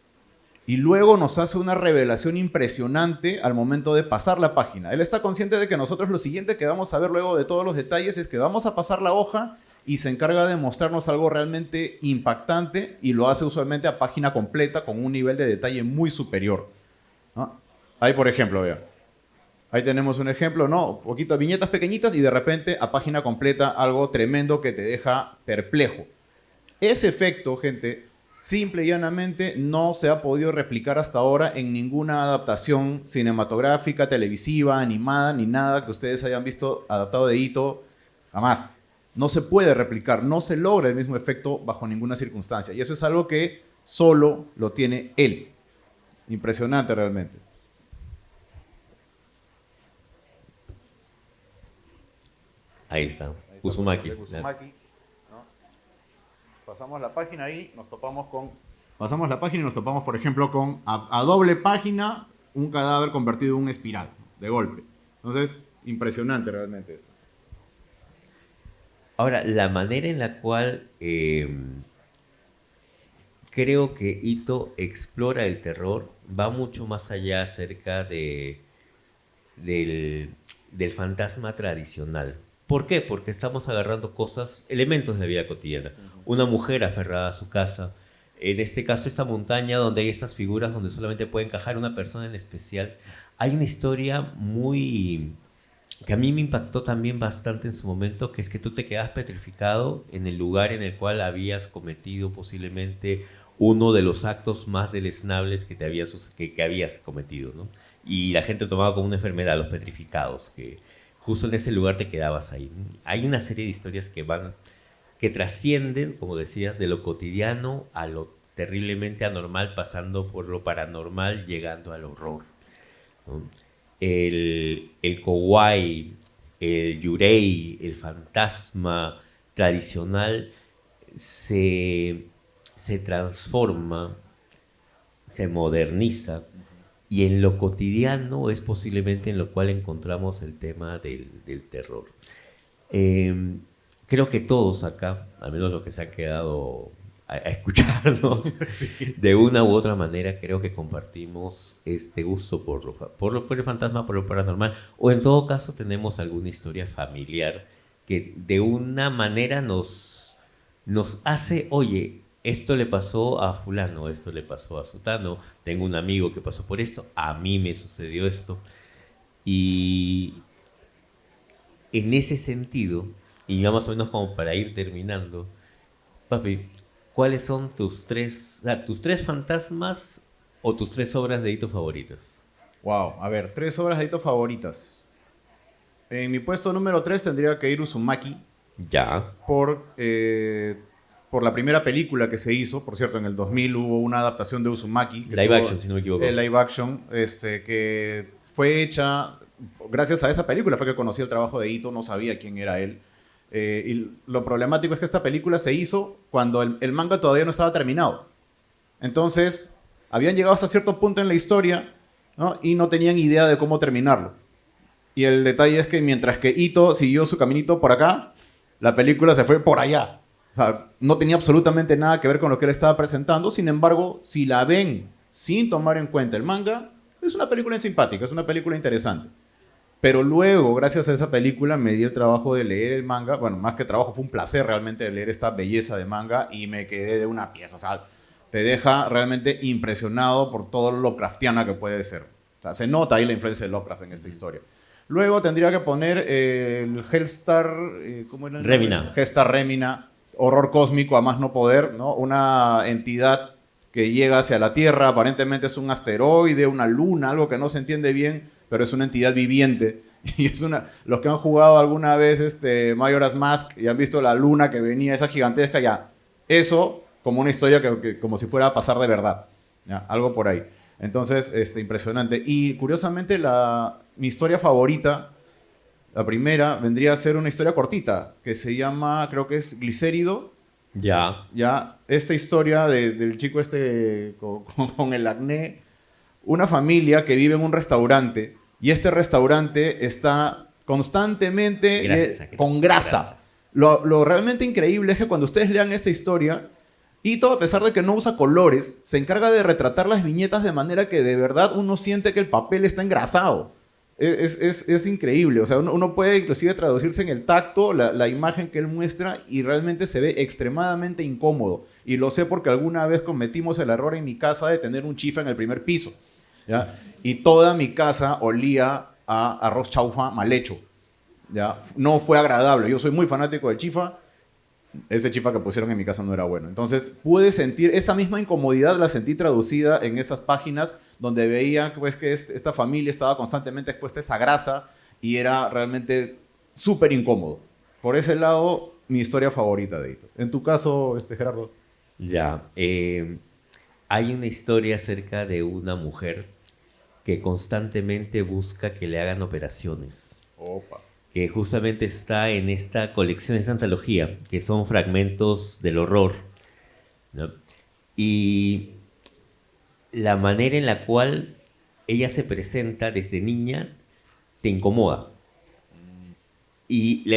y luego nos hace una revelación impresionante al momento de pasar la página. Él está consciente de que nosotros lo siguiente que vamos a ver luego de todos los detalles es que vamos a pasar la hoja y se encarga de mostrarnos algo realmente impactante y lo hace usualmente a página completa con un nivel de detalle muy superior, ¿no? Ahí, por ejemplo, vean. Ahí tenemos un ejemplo, ¿no? Un poquito de viñetas pequeñitas y de repente a página completa algo tremendo que te deja perplejo. Ese efecto, gente, simple y llanamente no se ha podido replicar hasta ahora en ninguna adaptación cinematográfica, televisiva, animada, ni nada que ustedes hayan visto adaptado de Ito, jamás. No se puede replicar, no se logra el mismo efecto bajo ninguna circunstancia. Y eso es algo que solo lo tiene él. Impresionante realmente. Ahí está, Uzumaki. Uzumaki, ¿no? Pasamos la página ahí, nos topamos con... Pasamos la página y nos topamos, por ejemplo, con a doble página un cadáver convertido en una espiral, de golpe. Entonces, impresionante realmente esto. Ahora, la manera en la cual creo que Ito explora el terror va mucho más allá acerca del fantasma tradicional. ¿Por qué? Porque estamos agarrando cosas, elementos de la vida cotidiana. Una mujer aferrada a su casa, en este caso esta montaña donde hay estas figuras donde solamente puede encajar una persona en especial. Hay una historia que a mí me impactó también bastante en su momento, que es que tú te quedas petrificado en el lugar en el cual habías cometido posiblemente uno de los actos más deleznables que habías cometido, ¿no? Y la gente tomaba como una enfermedad los petrificados, que justo en ese lugar te quedabas ahí. Hay una serie de historias que trascienden, como decías, de lo cotidiano a lo terriblemente anormal, pasando por lo paranormal, llegando al horror, ¿no? El kawaii, el yurei, el fantasma tradicional se transforma, se moderniza, y en lo cotidiano es posiblemente en lo cual encontramos el tema del terror. Creo que todos acá, al menos los que se han quedado a escucharnos, sí, de una u otra manera, creo que compartimos este gusto por el fantasma, por lo paranormal, o en todo caso tenemos alguna historia familiar que de una manera nos hace, oye, esto le pasó a fulano, esto le pasó a sutano, tengo un amigo que pasó por esto, a mí me sucedió esto. Y en ese sentido, y ya más o menos como para ir terminando, papi, ¿cuáles son tus tres fantasmas o tus 3 obras de Ito favoritas? Wow, a ver, 3 obras de Ito favoritas. En mi puesto número 3 tendría que ir Uzumaki. Ya. Por la primera película que se hizo. Por cierto, en el 2000 hubo una adaptación de Uzumaki. Live action, si no me equivoco. Live action, que fue hecha... Gracias a esa película fue que conocí el trabajo de Ito, no sabía quién era él. Y lo problemático es que esta película se hizo cuando el manga todavía no estaba terminado. Entonces, habían llegado hasta cierto punto en la historia, ¿no? Y no tenían idea de cómo terminarlo. Y el detalle es que mientras que Ito siguió su caminito por acá, la película se fue por allá. O sea, no tenía absolutamente nada que ver con lo que él estaba presentando. Sin embargo, si la ven sin tomar en cuenta el manga, es una película simpática, es una película interesante. Pero luego, gracias a esa película, me di el trabajo de leer el manga. Bueno, más que trabajo, fue un placer realmente leer esta belleza de manga y me quedé de una pieza. O sea, te deja realmente impresionado por todo lo Lovecraftiana que puede ser. O sea, se nota ahí la influencia de Lovecraft en esta historia. Luego tendría que poner el Hellstar, ¿cómo era el nombre? Remina. Hellstar Remina, horror cósmico a más no poder, ¿no? Una entidad que llega hacia la Tierra, aparentemente es un asteroide, una luna, algo que no se entiende bien, pero es una entidad viviente. Y es los que han jugado alguna vez Majora's Mask y han visto la luna que venía, esa gigantesca, ya, eso como una historia que como si fuera a pasar de verdad, ¿ya? Algo por ahí. Entonces, impresionante. Y curiosamente, mi historia favorita, la primera, vendría a ser una historia cortita, que se llama, creo que es Glicérido. Ya. Ya, esta historia del chico con el acné, una familia que vive en un restaurante, y este restaurante está constantemente con grasa. Lo realmente increíble es que cuando ustedes lean esta historia, Ito, a pesar de que no usa colores, se encarga de retratar las viñetas de manera que de verdad uno siente que el papel está engrasado. Es increíble. O sea, uno puede inclusive traducirse en el tacto la imagen que él muestra y realmente se ve extremadamente incómodo. Y lo sé porque alguna vez cometimos el error en mi casa de tener un chifa en el primer piso, ¿ya? Y toda mi casa olía a arroz chaufa mal hecho, ¿ya? No fue agradable. Yo soy muy fanático del chifa. Ese chifa que pusieron en mi casa no era bueno. Entonces pude sentir esa misma incomodidad, la sentí traducida en esas páginas donde veía pues, que esta familia estaba constantemente expuesta a esa grasa y era realmente súper incómodo. Por ese lado, mi historia favorita de Ito. En tu caso, Gerardo. Ya. Hay una historia acerca de una mujer que constantemente busca que le hagan operaciones. Opa. Que justamente está en esta colección, esta antología, que son fragmentos del horror, ¿no? Y la manera en la cual ella se presenta desde niña te incomoda. Y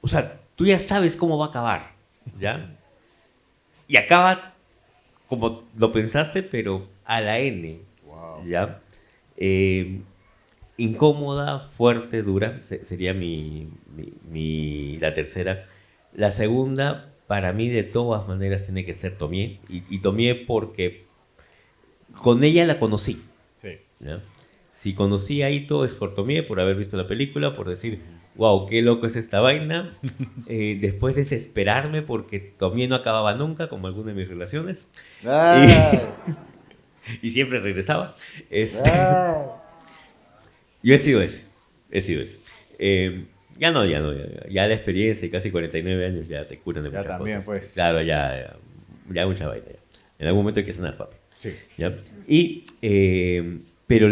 o sea, tú ya sabes cómo va a acabar, ¿ya? Y acaba como lo pensaste, pero a la N, Wow. ¿ya? Incómoda, fuerte, dura, sería la tercera. La segunda, para mí, de todas maneras, tiene que ser Tomie. Y Tomie porque con ella la conocí. Sí. ¿Ya? Si conocí a Ito es por Tomie, por haber visto la película, por decir, wow, qué loco es esta vaina. Después desesperarme porque Tomie no acababa nunca, como alguna de mis relaciones. Y siempre regresaba. Yo he sido ese. Ya no. Ya la experiencia y casi 49 años ya te curan de muchas también, cosas. pues. Claro, ya mucha vaina. Ya. En algún momento hay que sanar, papi. Sí. ¿Ya? Pero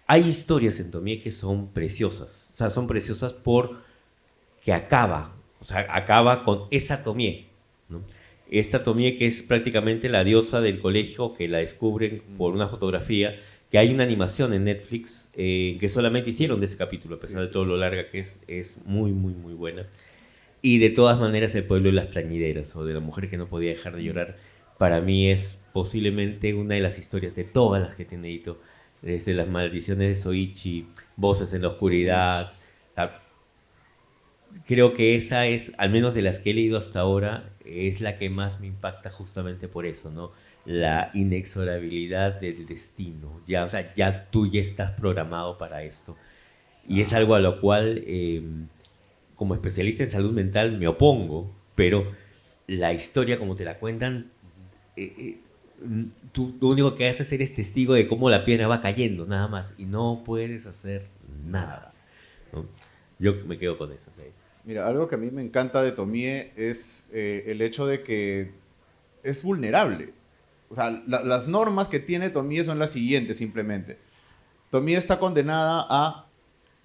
hay historias en Tomie que son preciosas. O sea, son preciosas porque acaba con esa Tomie, ¿no? Esta Tomie que es prácticamente la diosa del colegio, que la descubren por una fotografía, que hay una animación en Netflix que solamente hicieron de ese capítulo, a pesar de todo lo larga que es muy, muy, muy buena. Y de todas maneras, El pueblo de las plañideras, o de la mujer que no podía dejar de llorar, para mí es posiblemente una de las historias de todas las que tiene Ito, desde las maldiciones de Soichi, Voces en la oscuridad. Creo que esa es, al menos de las que he leído hasta ahora, es la que más me impacta justamente por eso, ¿no? La inexorabilidad del destino. Ya, o sea, tú ya estás programado para esto. Y es algo a lo cual, como especialista en salud mental, me opongo, pero la historia, como te la cuentan, tú lo único que haces es testigo de cómo la piedra va cayendo, nada más, y no puedes hacer nada, ¿no? Yo me quedo con eso. ¿Sí? Mira, algo que a mí me encanta de Tomie es el hecho de que es vulnerable. O sea, las normas que tiene Tomie son las siguientes, simplemente. Tomie está condenada a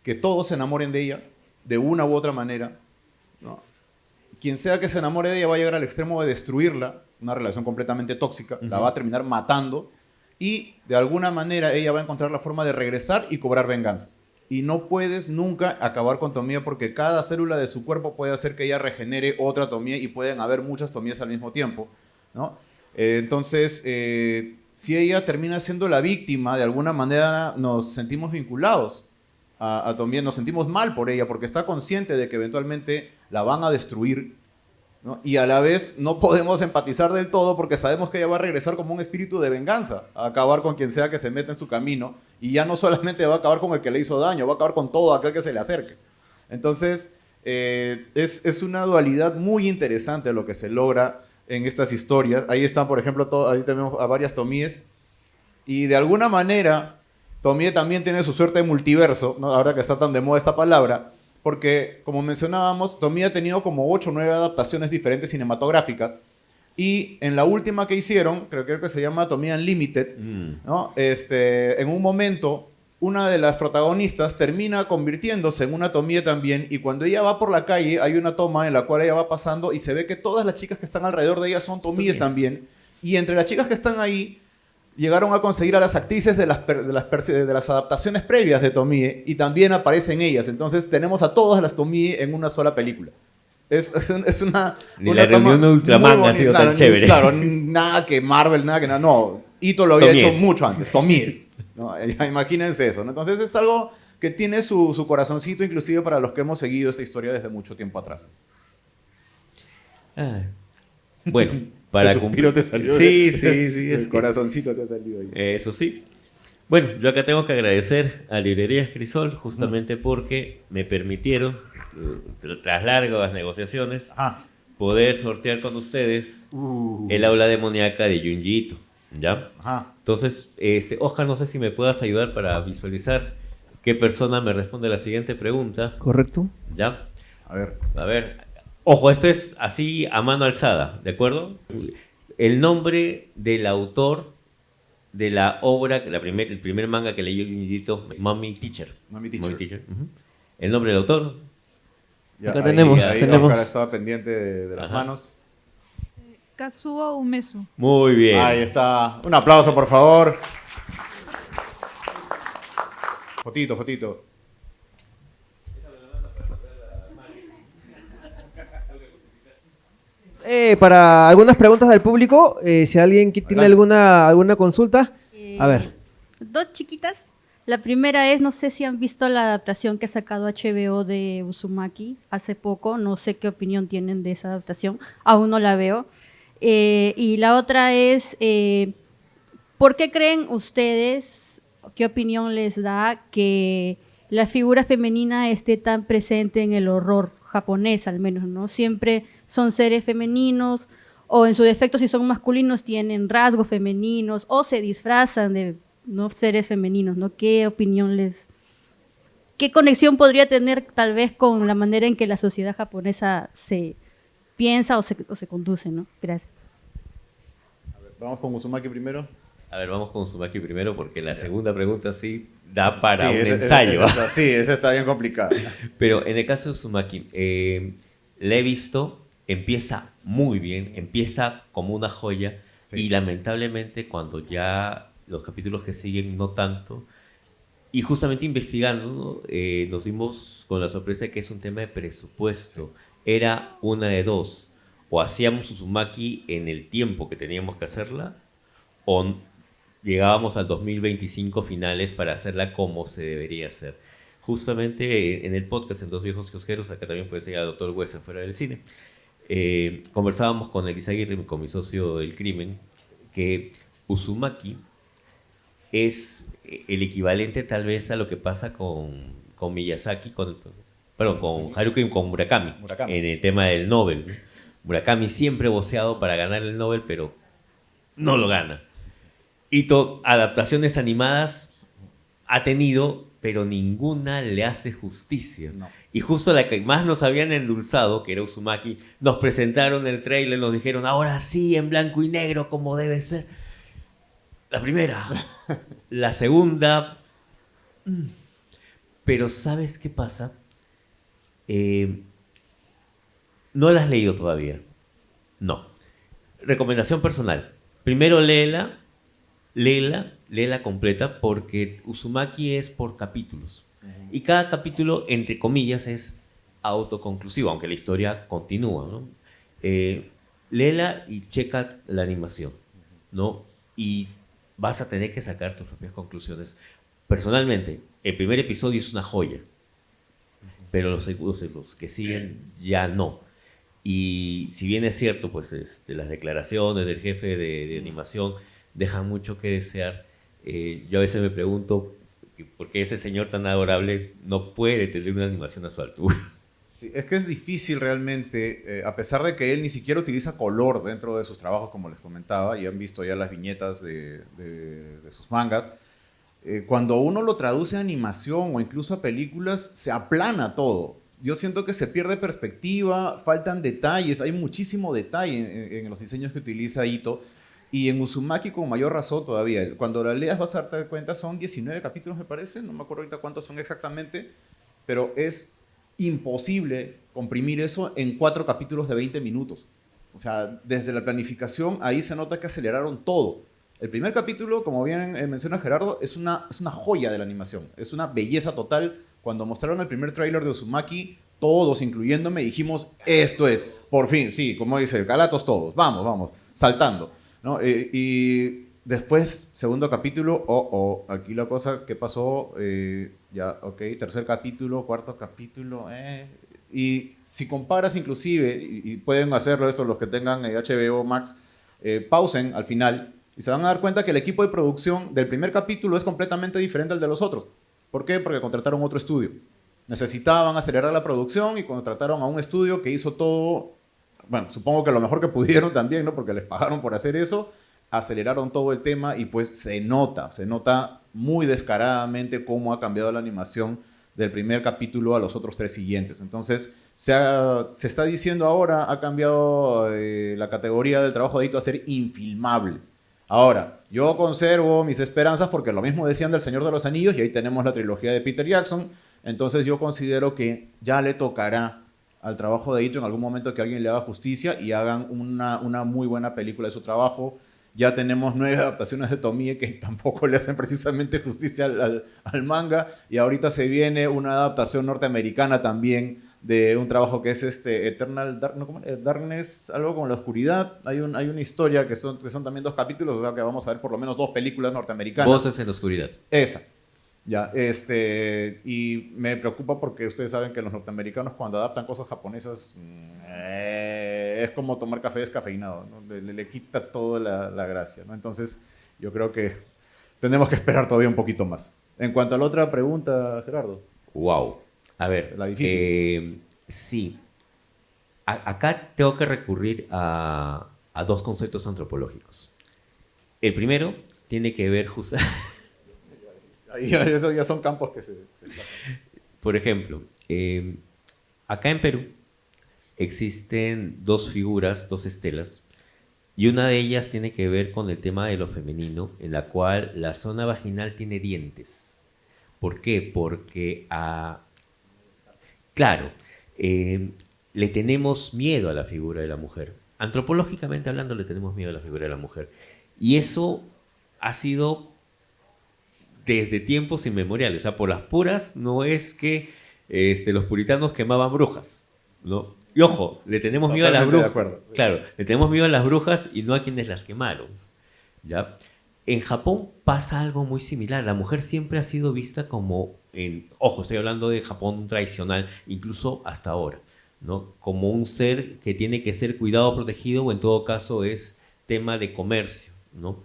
que todos se enamoren de ella, de una u otra manera, ¿no? Quien sea que se enamore de ella va a llegar al extremo de destruirla, una relación completamente tóxica, la va a terminar matando y de alguna manera ella va a encontrar la forma de regresar y cobrar venganza. Y no puedes nunca acabar con Tomie porque cada célula de su cuerpo puede hacer que ella regenere otra Tomie y pueden haber muchas Tomies al mismo tiempo, ¿no? Entonces, si ella termina siendo la víctima, de alguna manera nos sentimos vinculados a Tomie, nos sentimos mal por ella porque está consciente de que eventualmente la van a destruir, ¿no? Y a la vez no podemos empatizar del todo porque sabemos que ella va a regresar como un espíritu de venganza, a acabar con quien sea que se meta en su camino, y ya no solamente va a acabar con el que le hizo daño, va a acabar con todo aquel que se le acerque. Entonces, es una dualidad muy interesante lo que se logra en estas historias. Ahí están, por ejemplo, ahí tenemos a varias Tomies, y de alguna manera, Tomie también tiene su suerte de multiverso, ¿no? Ahora que está tan de moda esta palabra, porque, como mencionábamos, Tomie ha tenido como 8 o 9 adaptaciones diferentes cinematográficas, y en la última que hicieron, creo que se llama Tomie Unlimited, ¿no? En un momento, una de las protagonistas termina convirtiéndose en una Tomie también, y cuando ella va por la calle, hay una toma en la cual ella va pasando y se ve que todas las chicas que están alrededor de ella son Tomies también, y entre las chicas que están ahí, llegaron a conseguir a las actrices de las adaptaciones previas de Tomie y también aparecen ellas. Entonces tenemos a todas las Tomie en una sola película. Es una... Ni una la reunión de Ultraman ha sido tan chévere. Claro, nada que Marvel, nada que nada. No, Ito lo había hecho mucho antes. Tomies. ¿No? Imagínense eso, ¿no? Entonces es algo que tiene su corazoncito, inclusive para los que hemos seguido esa historia desde mucho tiempo atrás. Bueno... Para ese suspiro te salió. Sí. El corazoncito te ha salido ahí. Eso sí. Bueno, yo acá tengo que agradecer a Librerías Crisol justamente porque me permitieron, tras largas negociaciones, poder sortear con ustedes el aula demoníaca de Junji Ito, ¿ya? Entonces, Oscar, no sé si me puedas ayudar para visualizar qué persona me responde la siguiente pregunta. Correcto. ¿Ya? A ver. Ojo, esto es así a mano alzada, ¿de acuerdo? El nombre del autor de la obra, el primer manga que leyó Junji Ito, Mummy Teacher. Mummy Teacher. El nombre del autor. Ya, acá tenemos. Oscar estaba pendiente de las manos. Kazuo Umesu. Muy bien. Ahí está. Un aplauso, por favor. Fotito. Para algunas preguntas del público, si alguien tiene alguna consulta, a ver. Dos chiquitas. La primera es, no sé si han visto la adaptación que ha sacado HBO de Uzumaki hace poco, no sé qué opinión tienen de esa adaptación, aún no la veo. Y la otra es, ¿por qué creen ustedes, qué opinión les da que la figura femenina esté tan presente en el horror japonés, al menos, ¿no? Siempre son seres femeninos, o en su defecto, si son masculinos, tienen rasgos femeninos, o se disfrazan de no seres femeninos, ¿no? ¿Qué opinión qué conexión podría tener tal vez con la manera en que la sociedad japonesa se piensa o se conduce, ¿no? Gracias. A ver, vamos con Uzumaki primero. A ver, vamos con Uzumaki primero porque la segunda pregunta sí da para un ensayo. Esa está bien complicada. Pero en el caso de Uzumaki, la he visto, empieza muy bien, empieza como una joya y lamentablemente cuando ya los capítulos que siguen no tanto, y justamente investigando, ¿no? Nos dimos con la sorpresa de que es un tema de presupuesto. Era una de dos: o hacíamos Uzumaki en el tiempo que teníamos que hacerla, o llegábamos al 2025 finales para hacerla como se debería hacer. Justamente en el podcast, en Dos Viejos Kiosqueros, acá también puede ser el Dr. West Fuera del Cine, conversábamos con Elisa Aguirre, con mi socio del crimen, que Uzumaki es el equivalente tal vez a lo que pasa con Miyazaki, con Haruki y con Murakami, en el tema del Nobel, ¿no? Murakami siempre voceado para ganar el Nobel, pero no lo gana. Ito, adaptaciones animadas ha tenido, pero ninguna le hace justicia. No. Y justo la que más nos habían endulzado, que era Uzumaki, nos presentaron el tráiler, nos dijeron, ahora sí, en blanco y negro, como debe ser. La primera. La segunda. Pero ¿sabes qué pasa? No la has leído todavía. No. recomendación personal. Primero léela completa, porque Uzumaki es por capítulos. Y cada capítulo, entre comillas, es autoconclusivo, aunque la historia continúa, ¿no? Léela y checa la animación, ¿no? Y vas a tener que sacar tus propias conclusiones. Personalmente, el primer episodio es una joya, pero los que siguen ya no. Y si bien es cierto, pues las declaraciones del jefe de animación dejan mucho que desear, yo a veces me pregunto por qué ese señor tan adorable no puede tener una animación a su altura. Sí, es que es difícil realmente, a pesar de que él ni siquiera utiliza color dentro de sus trabajos, como les comentaba, y han visto ya las viñetas de sus mangas, cuando uno lo traduce a animación o incluso a películas, se aplana todo. Yo siento que se pierde perspectiva, faltan detalles, hay muchísimo detalle en los diseños que utiliza Ito, y en Uzumaki con mayor razón todavía. Cuando la leas vas a darte cuenta, son 19 capítulos me parece, no me acuerdo ahorita cuántos son exactamente, pero es imposible comprimir eso en 4 capítulos de 20 minutos. O sea, desde la planificación ahí se nota que aceleraron todo. El primer capítulo, como bien menciona Gerardo, es una joya de la animación, es una belleza total. Cuando mostraron el primer tráiler de Uzumaki, todos, incluyéndome, dijimos, esto es, por fin, sí, como dice, Galatos todos, vamos, saltando, ¿no? Y después, segundo capítulo, aquí la cosa que pasó, ya, ok, tercer capítulo, cuarto capítulo, y si comparas inclusive, y pueden hacerlo esto los que tengan HBO Max, pausen al final y se van a dar cuenta que el equipo de producción del primer capítulo es completamente diferente al de los otros. ¿Por qué? Porque contrataron otro estudio. Necesitaban acelerar la producción y contrataron a un estudio que hizo todo, bueno, supongo que lo mejor que pudieron también, ¿no? Porque les pagaron por hacer eso, aceleraron todo el tema y pues se nota muy descaradamente cómo ha cambiado la animación del primer capítulo a los otros 3 siguientes. Entonces, se está diciendo ahora, ha cambiado la categoría del trabajo de Ito a ser infilmable. Ahora, yo conservo mis esperanzas porque lo mismo decían del Señor de los Anillos y ahí tenemos la trilogía de Peter Jackson. Entonces yo considero que ya le tocará al trabajo de Ito en algún momento que alguien le haga justicia y hagan una muy buena película de su trabajo. Ya tenemos 9 adaptaciones de Tomie que tampoco le hacen precisamente justicia al manga. Y ahorita se viene una adaptación norteamericana también de un trabajo que es Eternal Darkness, algo con la oscuridad. Hay una historia que son también 2 capítulos, o sea que vamos a ver por lo menos 2 películas norteamericanas. Voces en la oscuridad. Esa. Ya, y me preocupa porque ustedes saben que los norteamericanos cuando adaptan cosas japonesas es como tomar café descafeinado, ¿no? Le quita toda la gracia, ¿no? Entonces yo creo que tenemos que esperar todavía un poquito más. En cuanto a la otra pregunta, Gerardo. Wow. A ver. La difícil. Sí. Acá tengo que recurrir a 2 conceptos antropológicos. El primero tiene que ver justamente... Esos ya son campos que se Por ejemplo, acá en Perú existen 2 figuras, 2 estelas, y una de ellas tiene que ver con el tema de lo femenino, en la cual la zona vaginal tiene dientes. ¿Por qué? Porque, claro, le tenemos miedo a la figura de la mujer. Antropológicamente hablando, le tenemos miedo a la figura de la mujer. Y eso ha sido desde tiempos inmemoriales. O sea, por las puras, no es que los puritanos quemaban brujas, ¿no? Y ojo, le tenemos miedo a las brujas. Claro, le tenemos miedo a las brujas y no a quienes las quemaron, ¿ya? En Japón pasa algo muy similar. La mujer siempre ha sido vista como, ojo, estoy hablando de Japón tradicional, incluso hasta ahora, ¿no? Como un ser que tiene que ser cuidado, protegido, o en todo caso es tema de comercio, ¿no?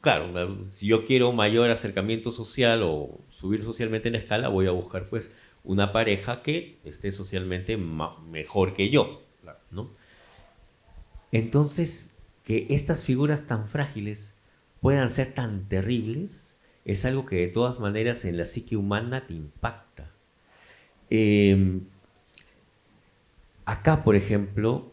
Claro, si yo quiero mayor acercamiento social o subir socialmente en la escala, voy a buscar pues una pareja que esté socialmente mejor que yo, ¿no? Entonces, que estas figuras tan frágiles puedan ser tan terribles es algo que de todas maneras en la psique humana te impacta. Acá, por ejemplo,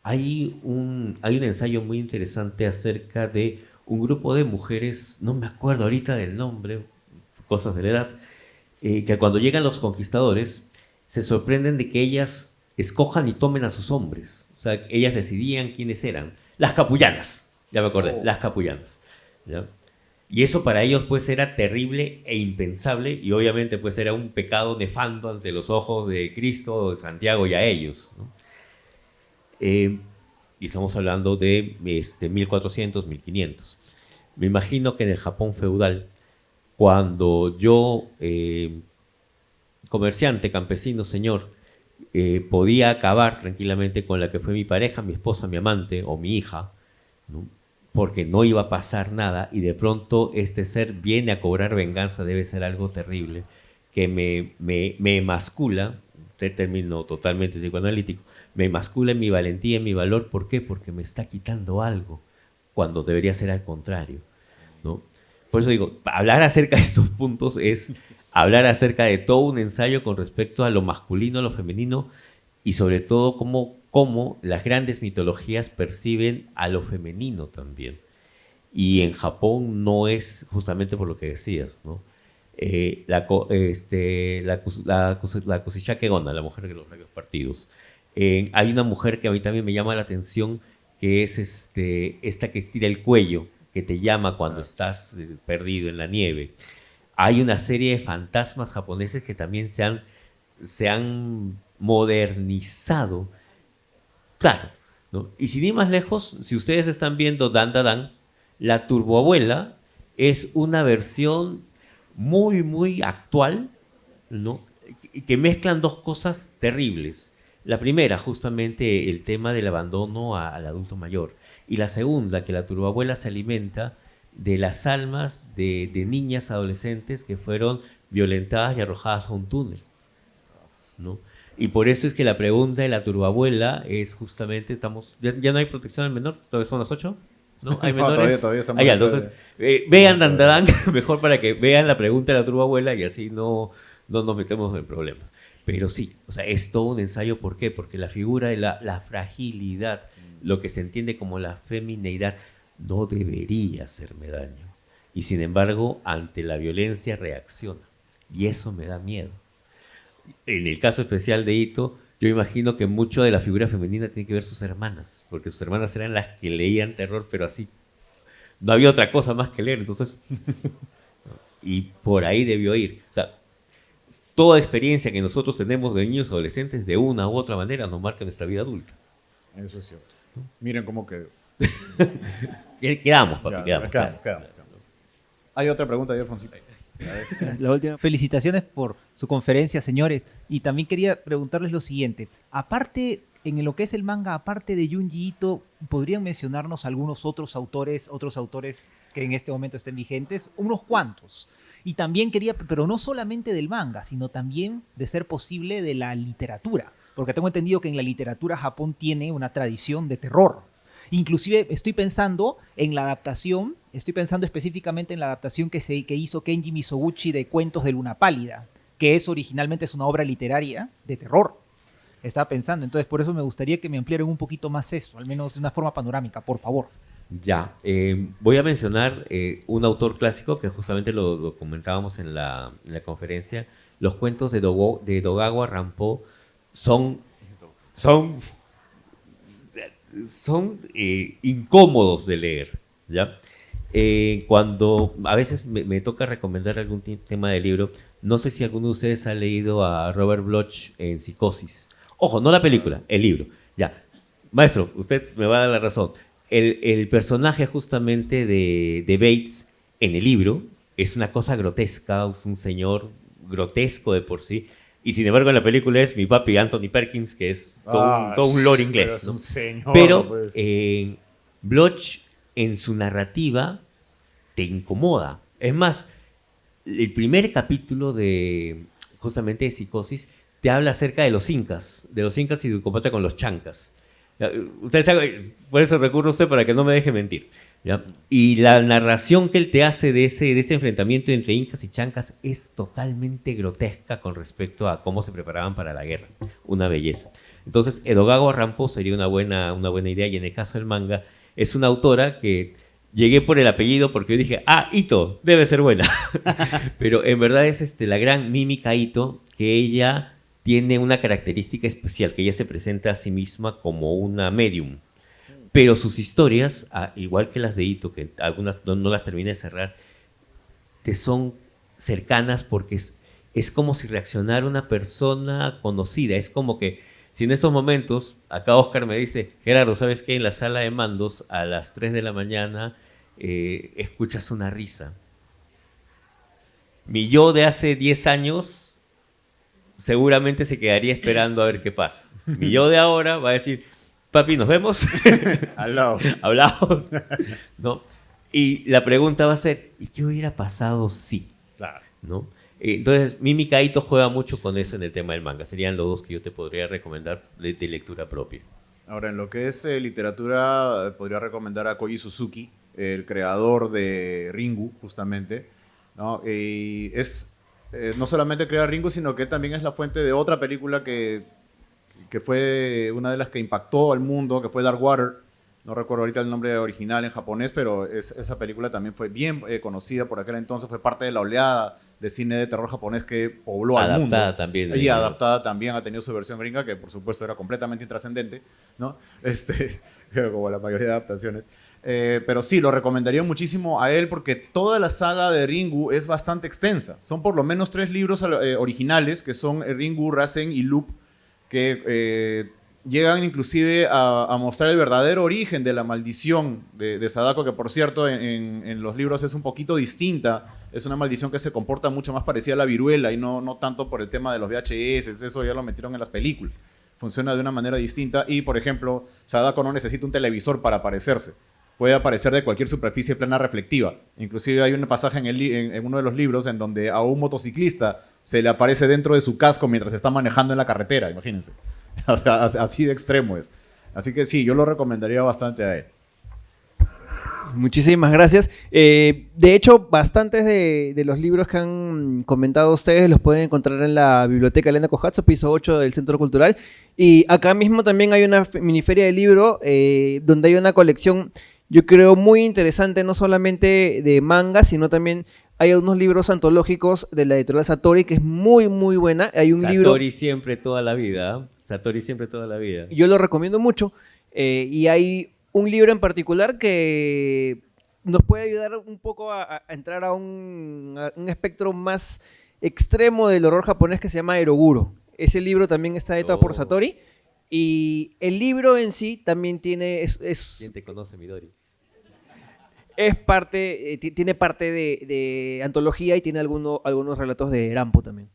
hay un ensayo muy interesante acerca de un grupo de mujeres, no me acuerdo ahorita del nombre, cosas de la edad, que cuando llegan los conquistadores se sorprenden de que ellas escojan y tomen a sus hombres. O sea, ellas decidían quiénes eran. Las capullanas, ya me acordé, las capullanas. ¿Ya? Y eso para ellos pues era terrible e impensable y obviamente pues era un pecado nefando ante los ojos de Cristo, de Santiago y a ellos, ¿no? Y estamos hablando de 1400, 1500. Me imagino que en el Japón feudal, cuando yo, comerciante, campesino, señor, podía acabar tranquilamente con la que fue mi pareja, mi esposa, mi amante o mi hija, ¿no? Porque no iba a pasar nada y de pronto este ser viene a cobrar venganza, debe ser algo terrible, que me emascula, término totalmente psicoanalítico, me emascula en mi valentía, en mi valor. ¿Por qué? Porque me está quitando algo, cuando debería ser al contrario, ¿no? Por eso digo, hablar acerca de estos puntos es hablar acerca de todo un ensayo con respecto a lo masculino, a lo femenino y sobre todo cómo las grandes mitologías perciben a lo femenino también. Y en Japón no es justamente por lo que decías, ¿no? La Kushichake Onna, la mujer de los labios partidos. Hay una mujer que a mí también me llama la atención, que es esta que estira el cuello, que te llama cuando estás perdido en la nieve. Hay una serie de fantasmas japoneses que también se han modernizado. Claro, ¿no? Y sin ir más lejos, si ustedes están viendo Dan Da Dan, la turboabuela es una versión muy, muy actual, ¿no? Que mezclan dos cosas terribles. La primera, justamente, el tema del abandono al adulto mayor. Y la segunda, que la turboabuela se alimenta de las almas de niñas adolescentes que fueron violentadas y arrojadas a un túnel, ¿no? Y por eso es que la pregunta de la turboabuela es justamente, ya no hay protección al menor, todavía son las 8, ¿no? ¿Hay menores? Todavía estamos Entonces, vean Dan Da Dan, mejor para que vean la pregunta de la turboabuela y así no nos metemos en problemas. Pero sí, o sea, es todo un ensayo. ¿Por qué? Porque la figura de la fragilidad, lo que se entiende como la femineidad, no debería hacerme daño. Y sin embargo, ante la violencia reacciona. Y eso me da miedo. En el caso especial de Ito, yo imagino que mucho de la figura femenina tiene que ver sus hermanas, porque sus hermanas eran las que leían terror, pero así no había otra cosa más que leer, entonces y por ahí debió ir. O sea, toda experiencia que nosotros tenemos de niños adolescentes de una u otra manera nos marca nuestra vida adulta. Eso es cierto. Miren cómo quedó. Quedamos, papi, quedamos. ¿Hay otra pregunta de Alfonsito? La última. Felicitaciones por su conferencia, señores. Y también quería preguntarles lo siguiente. Aparte, en lo que es el manga, aparte de Junji Ito, ¿podrían mencionarnos algunos otros autores que en este momento estén vigentes? Unos cuantos. Y también quería, pero no solamente del manga, sino también, de ser posible, de la literatura. Porque tengo entendido que en la literatura Japón tiene una tradición de terror. Inclusive estoy pensando específicamente en la adaptación que hizo Kenji Mizoguchi de Cuentos de Luna Pálida, que originalmente es una obra literaria de terror. Estaba pensando, entonces por eso me gustaría que me ampliaran un poquito más eso, al menos de una forma panorámica, por favor. Ya, voy a mencionar un autor clásico que justamente lo comentábamos en la conferencia. Los cuentos de Dogawa Rampo son incómodos de leer, ¿ya? Cuando a veces me toca recomendar algún tema de libro, no sé si alguno de ustedes ha leído a Robert Bloch en Psicosis. Ojo, no la película, el libro. Ya, maestro, usted me va a dar la razón. El personaje justamente de Bates en el libro es una cosa grotesca, es un señor grotesco de por sí. Y sin embargo en la película es mi papi Anthony Perkins, que es todo un lord inglés, pero es ¿no? un señor, pero pues. Bloch en su narrativa te incomoda. Es más, el primer capítulo justamente de Psicosis te habla acerca de los incas y su combate con los chancas. Ustedes saben, por eso recurro a usted para que no me deje mentir, ¿ya? Y la narración que él te hace de ese enfrentamiento entre incas y chancas es totalmente grotesca con respecto a cómo se preparaban para la guerra. Una belleza. Entonces, Edogawa Rampo sería una buena idea, y en el caso del manga, es una autora que llegué por el apellido porque yo dije, Ito, debe ser buena. Pero en verdad es la gran Mímica Ito, que ella tiene una característica especial, que ella se presenta a sí misma como una medium. Pero sus historias, igual que las de Ito, que algunas no las terminé de cerrar, te son cercanas porque es como si reaccionara una persona conocida. Es como que si en estos momentos, acá Oscar me dice, Gerardo, ¿sabes qué? En la sala de mandos a las 3 de la mañana escuchas una risa. Mi yo de hace 10 años seguramente se quedaría esperando a ver qué pasa. Mi yo de ahora va a decir, papi, nos vemos. Hablamos. Hablamos. ¿No? Y la pregunta va a ser, ¿y qué hubiera pasado si? Claro. ¿No? Entonces, Mimi Kaito juega mucho con eso en el tema del manga. Serían los dos que yo te podría recomendar de lectura propia. Ahora, en lo que es literatura, podría recomendar a Koji Suzuki, el creador de Ringu, justamente, ¿no? Y no solamente crea Ringu, sino que también es la fuente de otra película que fue una de las que impactó al mundo, que fue Dark Water. No recuerdo ahorita el nombre original en japonés, pero esa película también fue bien conocida por aquel entonces, fue parte de la oleada de cine de terror japonés que pobló al mundo. Adaptada también. Y adaptada también, ha tenido su versión gringa, que por supuesto era completamente intrascendente, ¿no? Como la mayoría de adaptaciones. Pero sí, lo recomendaría muchísimo a él porque toda la saga de Ringu es bastante extensa. Son por lo menos 3 libros originales, que son Ringu, Rasen y Loop, que llegan inclusive a mostrar el verdadero origen de la maldición de Sadako, que por cierto en los libros es un poquito distinta. Es una maldición que se comporta mucho más parecida a la viruela y no tanto por el tema de los VHS, eso ya lo metieron en las películas. Funciona de una manera distinta y, por ejemplo, Sadako no necesita un televisor para aparecerse. Puede aparecer de cualquier superficie plana reflectiva. Inclusive hay un pasaje en uno de los libros en donde a un motociclista se le aparece dentro de su casco mientras está manejando en la carretera, imagínense. O sea, así de extremo es. Así que sí, yo lo recomendaría bastante a él. Muchísimas gracias. De hecho, bastantes de los libros que han comentado ustedes los pueden encontrar en la Biblioteca Elena Kohatsu, piso 8 del Centro Cultural. Y acá mismo también hay una miniferia de libro donde hay una colección, yo creo, muy interesante, no solamente de manga, sino también hay unos libros antológicos de la editorial Satori que es muy, muy buena. Hay un libro... Satori siempre toda la vida. Satori siempre toda la vida. Yo lo recomiendo mucho. Y hay un libro en particular que nos puede ayudar un poco a entrar a un espectro más extremo del horror japonés que se llama Eroguro. Ese libro también está editado por Satori. Y el libro en sí también tiene... ¿Quién te conoce, Midori? Tiene parte de antología y tiene algunos relatos de Rampo también.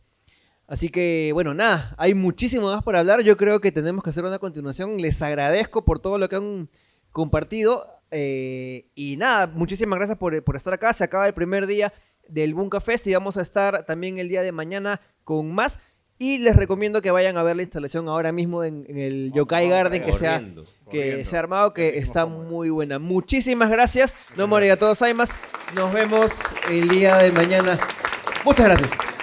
Así que, bueno, nada, hay muchísimo más por hablar. Yo creo que tenemos que hacer una continuación. Les agradezco por todo lo que han compartido. Y nada, muchísimas gracias por estar acá. Se acaba el primer día del Bunka Fest y vamos a estar también el día de mañana con más. Y les recomiendo que vayan a ver la instalación ahora mismo en el Yokai Garden que se ha armado, que está muy buena. Muchísimas gracias. No arigatou gozaimasu. Nos vemos el día de mañana. Muchas gracias.